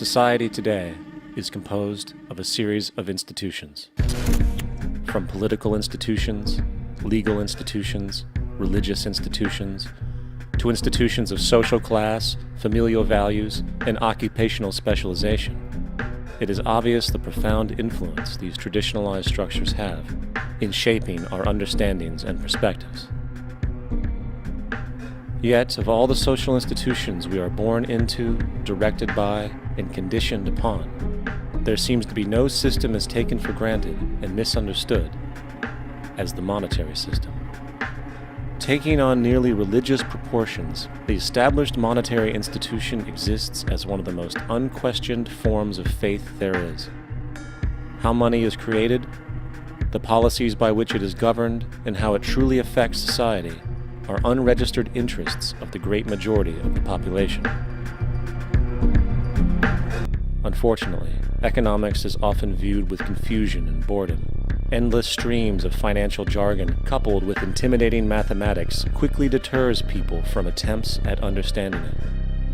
Society today is composed of a series of institutions. From political institutions, legal institutions, religious institutions, to institutions of social class, familial values, and occupational specialization, it is obvious the profound influence these traditionalized structures have in shaping our understandings and perspectives. Yet, of all the social institutions we are born into, directed by, and conditioned upon, there seems to be no system as taken for granted and misunderstood as the monetary system. Taking on nearly religious proportions, the established monetary institution exists as one of the most unquestioned forms of faith there is. How money is created, the policies by which it is governed, and how it truly affects society are unregistered interests of the great majority of the population. Unfortunately, economics is often viewed with confusion and boredom. Endless streams of financial jargon coupled with intimidating mathematics quickly deters people from attempts at understanding it.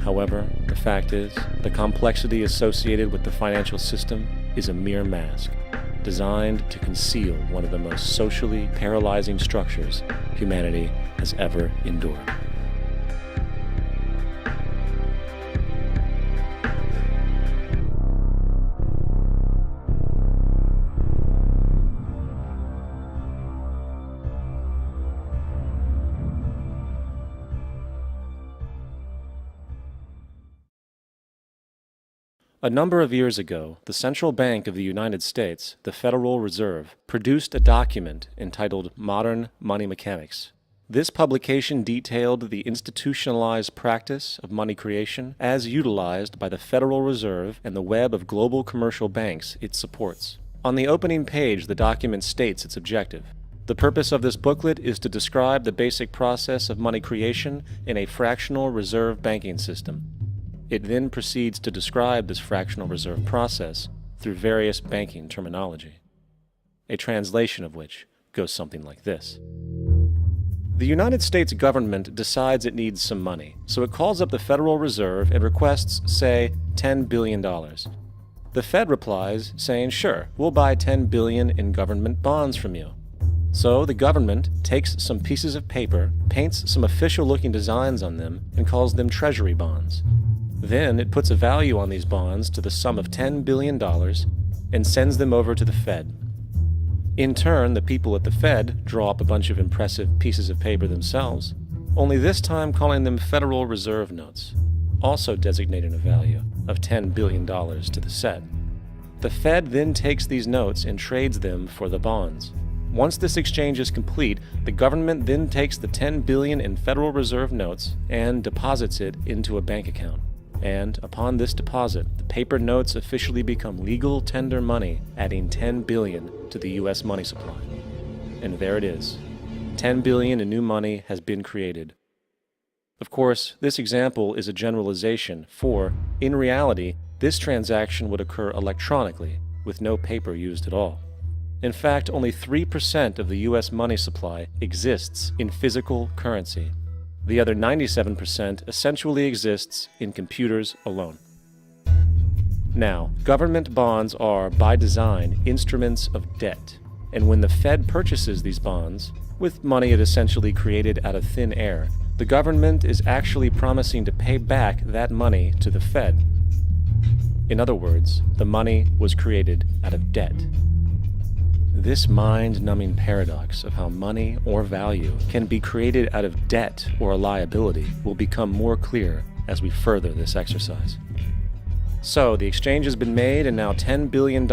However, the fact is, the complexity associated with the financial system is a mere mask, designed to conceal one of the most socially paralyzing structures humanity has ever endured. A number of years ago, the Central Bank of the United States, the Federal Reserve, produced a document entitled Modern Money Mechanics. This publication detailed the institutionalized practice of money creation as utilized by the Federal Reserve and the web of global commercial banks it supports. On the opening page, the document states its objective. The purpose of this booklet is to describe the basic process of money creation in a fractional reserve banking system. It then proceeds to describe this fractional reserve process through various banking terminology, a translation of which goes something like this. The United States government decides it needs some money, so it calls up the Federal Reserve and requests, say, $10 billion. The Fed replies, saying, sure, we'll buy $10 billion in government bonds from you. So the government takes some pieces of paper, paints some official-looking designs on them, and calls them treasury bonds. Then it puts a value on these bonds to the sum of $10 billion and sends them over to the Fed. In turn, the people at the Fed draw up a bunch of impressive pieces of paper themselves, only this time calling them Federal Reserve notes, also designating a value of $10 billion to the set. The Fed then takes these notes and trades them for the bonds. Once this exchange is complete, the government then takes the $10 billion in Federal Reserve notes and deposits it into a bank account. And upon this deposit, the paper notes officially become legal tender money, adding $10 billion to the U.S. money supply. And there it is. $10 billion in new money has been created. Of course, this example is a generalization, for, in reality, this transaction would occur electronically, with no paper used at all. In fact, only 3% of the U.S. money supply exists in physical currency. The other 97% essentially exists in computers alone. Now, government bonds are, by design, instruments of debt, and when the Fed purchases these bonds, with money it essentially created out of thin air, the government is actually promising to pay back that money to the Fed. In other words, the money was created out of debt. This mind-numbing paradox of how money or value can be created out of debt or a liability will become more clear as we further this exercise. So, the exchange has been made and now $10 billion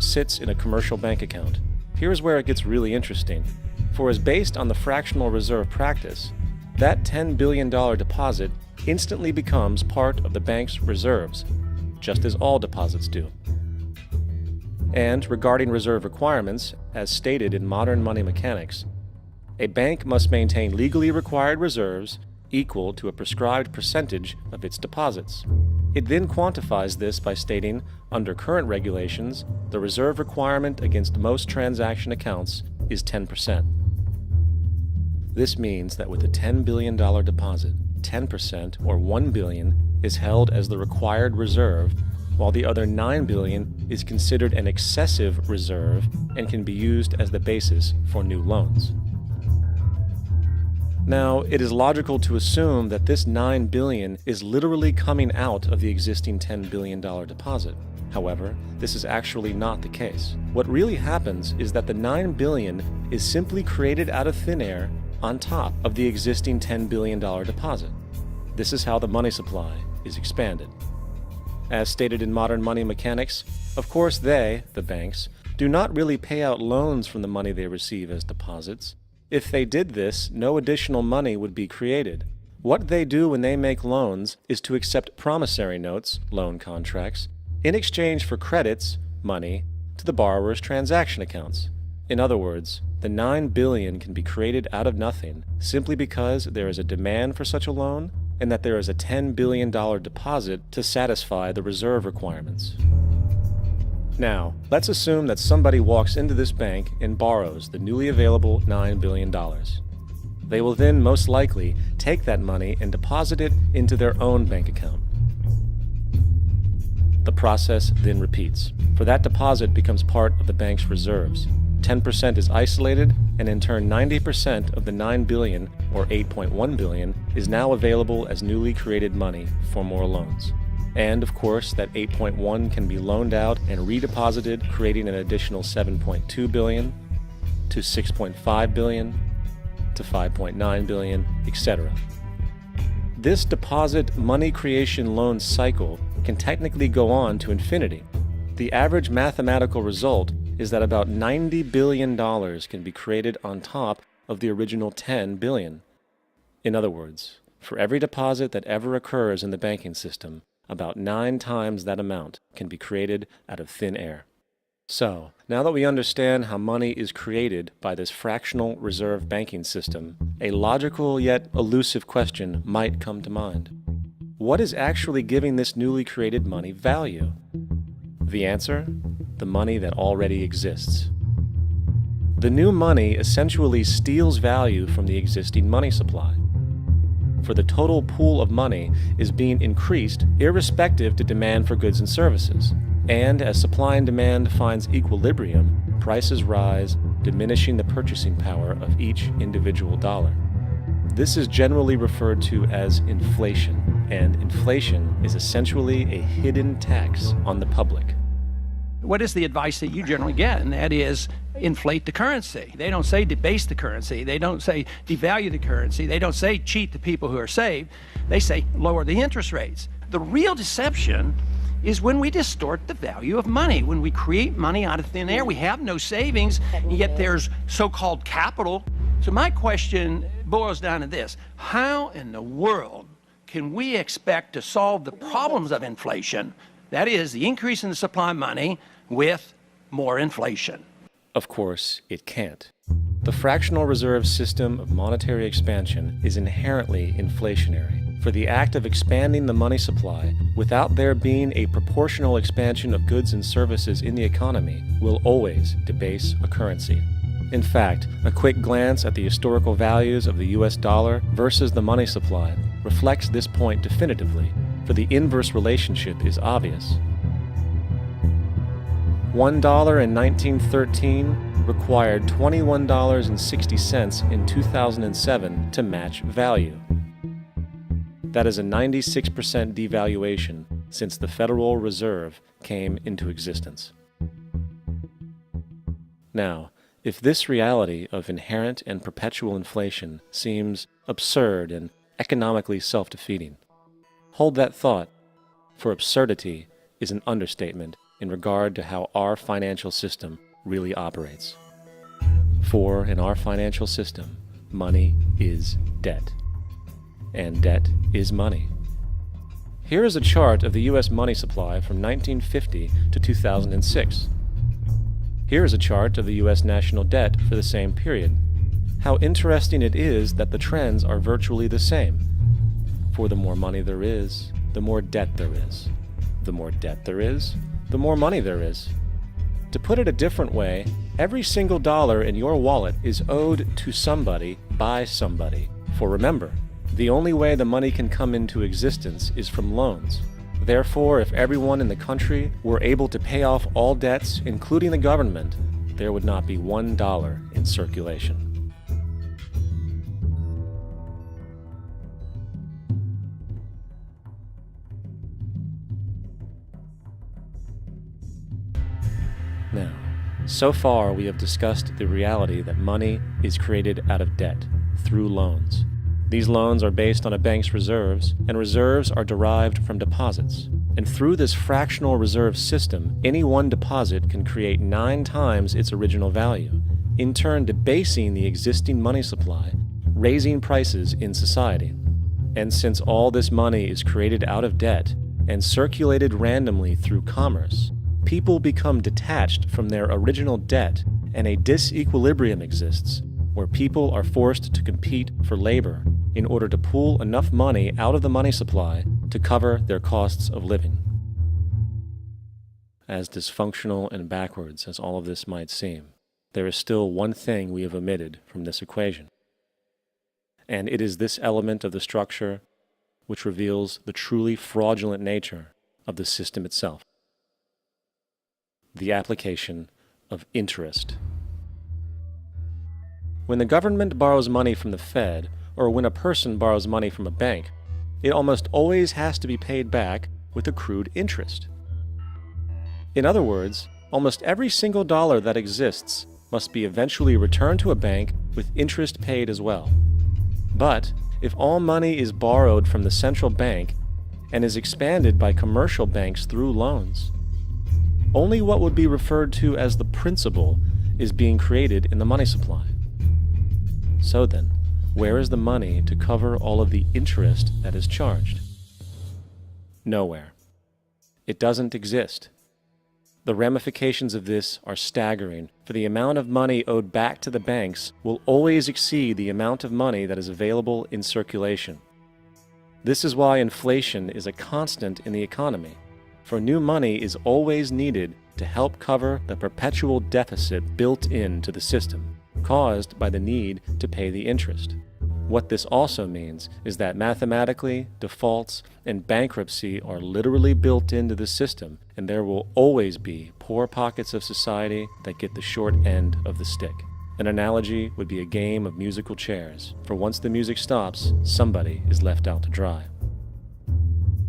sits in a commercial bank account. Here's where it gets really interesting. For as based on the fractional reserve practice, that $10 billion deposit instantly becomes part of the bank's reserves, just as all deposits do. And regarding reserve requirements, as stated in Modern Money Mechanics, a bank must maintain legally required reserves equal to a prescribed percentage of its deposits. It then quantifies this by stating, under current regulations, the reserve requirement against most transaction accounts is 10%. This means that with a $10 billion deposit, 10% or $1 billion is held as the required reserve while the other $9 billion is considered an excessive reserve and can be used as the basis for new loans. Now, it is logical to assume that this $9 billion is literally coming out of the existing $10 billion deposit. However, this is actually not the case. What really happens is that the $9 billion is simply created out of thin air on top of the existing $10 billion deposit. This is how the money supply is expanded. As stated in Modern Money Mechanics, of course they, the banks, do not really pay out loans from the money they receive as deposits. If they did this, no additional money would be created. What they do when they make loans is to accept promissory notes, loan contracts, in exchange for credits, money, to the borrower's transaction accounts. In other words, the $9 billion can be created out of nothing simply because there is a demand for such a loan and that there is a $10 billion deposit to satisfy the reserve requirements. Now, let's assume that somebody walks into this bank and borrows the newly available $9 billion. They will then most likely take that money and deposit it into their own bank account. The process then repeats, for that deposit becomes part of the bank's reserves. 10% is isolated, and in turn 90% of the $9 billion, or $8.1 billion, is now available as newly created money for more loans. And, of course, that 8.1 can be loaned out and redeposited, creating an additional 7.2 billion, to 6.5 billion, to 5.9 billion, etc. This deposit money creation loan cycle can technically go on to infinity. The average mathematical result is that about $90 billion can be created on top of the original $10 billion. In other words, for every deposit that ever occurs in the banking system, about 9 times that amount can be created out of thin air. So, now that we understand how money is created by this fractional reserve banking system, a logical yet elusive question might come to mind. What is actually giving this newly created money value? The answer? The money that already exists. The new money essentially steals value from the existing money supply. For the total pool of money is being increased irrespective to demand for goods and services. And as supply and demand finds equilibrium, prices rise, diminishing the purchasing power of each individual dollar. This is generally referred to as inflation, and inflation is essentially a hidden tax on the public. What is the advice that you generally get? And that is inflate the currency. They don't say debase the currency. They don't say devalue the currency. They don't say cheat the people who are saved. They say lower the interest rates. The real deception is when we distort the value of money. When we create money out of thin air, we have no savings, and yet there's so-called capital. So my question boils down to this: how in the world can we expect to solve the problems of inflation, that is, the increase in the supply of money, with more inflation? Of course, it can't. The fractional reserve system of monetary expansion is inherently inflationary. For the act of expanding the money supply without there being a proportional expansion of goods and services in the economy will always debase a currency. In fact, a quick glance at the historical values of the US dollar versus the money supply reflects this point definitively, for the inverse relationship is obvious. $1 in 1913 required $21.60 in 2007 to match value. That is a 96% devaluation since the Federal Reserve came into existence. Now, if this reality of inherent and perpetual inflation seems absurd and economically self-defeating, hold that thought, for absurdity is an understatement in regard to how our financial system really operates. For in our financial system, money is debt, and debt is money. Here is a chart of the U.S. money supply from 1950 to 2006. Here is a chart of the U.S. national debt for the same period. How interesting it is that the trends are virtually the same. For the more money there is, the more debt there is. The more debt there is, the more money there is. To put it a different way, every single dollar in your wallet is owed to somebody by somebody. For remember, the only way the money can come into existence is from loans. Therefore, if everyone in the country were able to pay off all debts, including the government, there would not be $1 in circulation. Now, so far we have discussed the reality that money is created out of debt, through loans. These loans are based on a bank's reserves, and reserves are derived from deposits. And through this fractional reserve system, any one deposit can create 9 times its original value, in turn debasing the existing money supply, raising prices in society. And since all this money is created out of debt and circulated randomly through commerce, people become detached from their original debt, and a disequilibrium exists, where people are forced to compete for labor in order to pool enough money out of the money supply to cover their costs of living. As dysfunctional and backwards as all of this might seem, there is still one thing we have omitted from this equation. And it is this element of the structure which reveals the truly fraudulent nature of the system itself: the application of interest. When the government borrows money from the Fed, or when a person borrows money from a bank, it almost always has to be paid back with accrued interest. In other words, almost every single dollar that exists must be eventually returned to a bank with interest paid as well. But if all money is borrowed from the central bank and is expanded by commercial banks through loans, only what would be referred to as the principal is being created in the money supply. So then, where is the money to cover all of the interest that is charged? Nowhere. It doesn't exist. The ramifications of this are staggering, for the amount of money owed back to the banks will always exceed the amount of money that is available in circulation. This is why inflation is a constant in the economy, for new money is always needed to help cover the perpetual deficit built into the system, caused by the need to pay the interest. What this also means is that mathematically, defaults and bankruptcy are literally built into the system, and there will always be poor pockets of society that get the short end of the stick. An analogy would be a game of musical chairs, for once the music stops, somebody is left out to dry.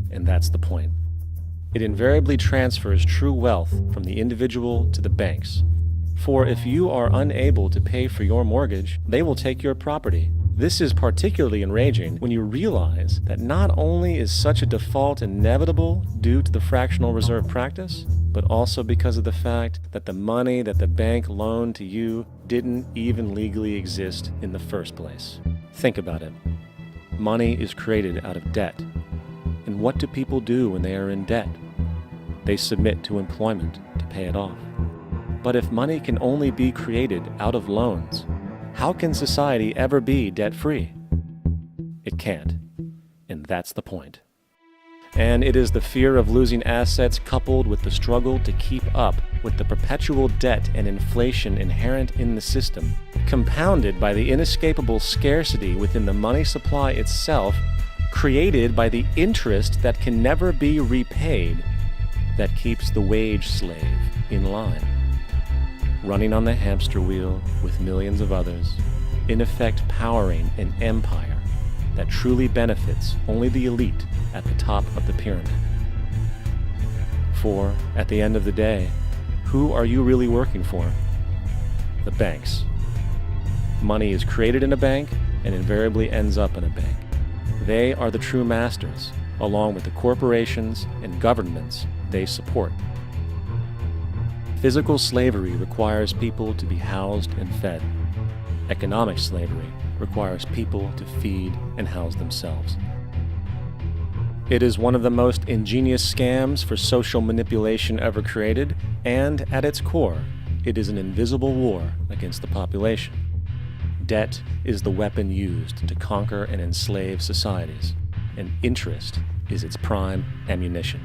And that's the point. It invariably transfers true wealth from the individual to the banks. For if you are unable to pay for your mortgage, they will take your property. This is particularly enraging when you realize that not only is such a default inevitable due to the fractional reserve practice, but also because of the fact that the money that the bank loaned to you didn't even legally exist in the first place. Think about it. Money is created out of debt. And what do people do when they are in debt? They submit to employment to pay it off. But if money can only be created out of loans, how can society ever be debt-free? It can't. And that's the point. And it is the fear of losing assets coupled with the struggle to keep up with the perpetual debt and inflation inherent in the system, compounded by the inescapable scarcity within the money supply itself, created by the interest that can never be repaid, that keeps the wage slave in line, running on the hamster wheel with millions of others, in effect powering an empire that truly benefits only the elite at the top of the pyramid. For, at the end of the day, who are you really working for? The banks. Money is created in a bank and invariably ends up in a bank. They are the true masters, along with the corporations and governments they support. Physical slavery requires people to be housed and fed. Economic slavery requires people to feed and house themselves. It is one of the most ingenious scams for social manipulation ever created, and at its core, it is an invisible war against the population. Debt is the weapon used to conquer and enslave societies, and interest is its prime ammunition.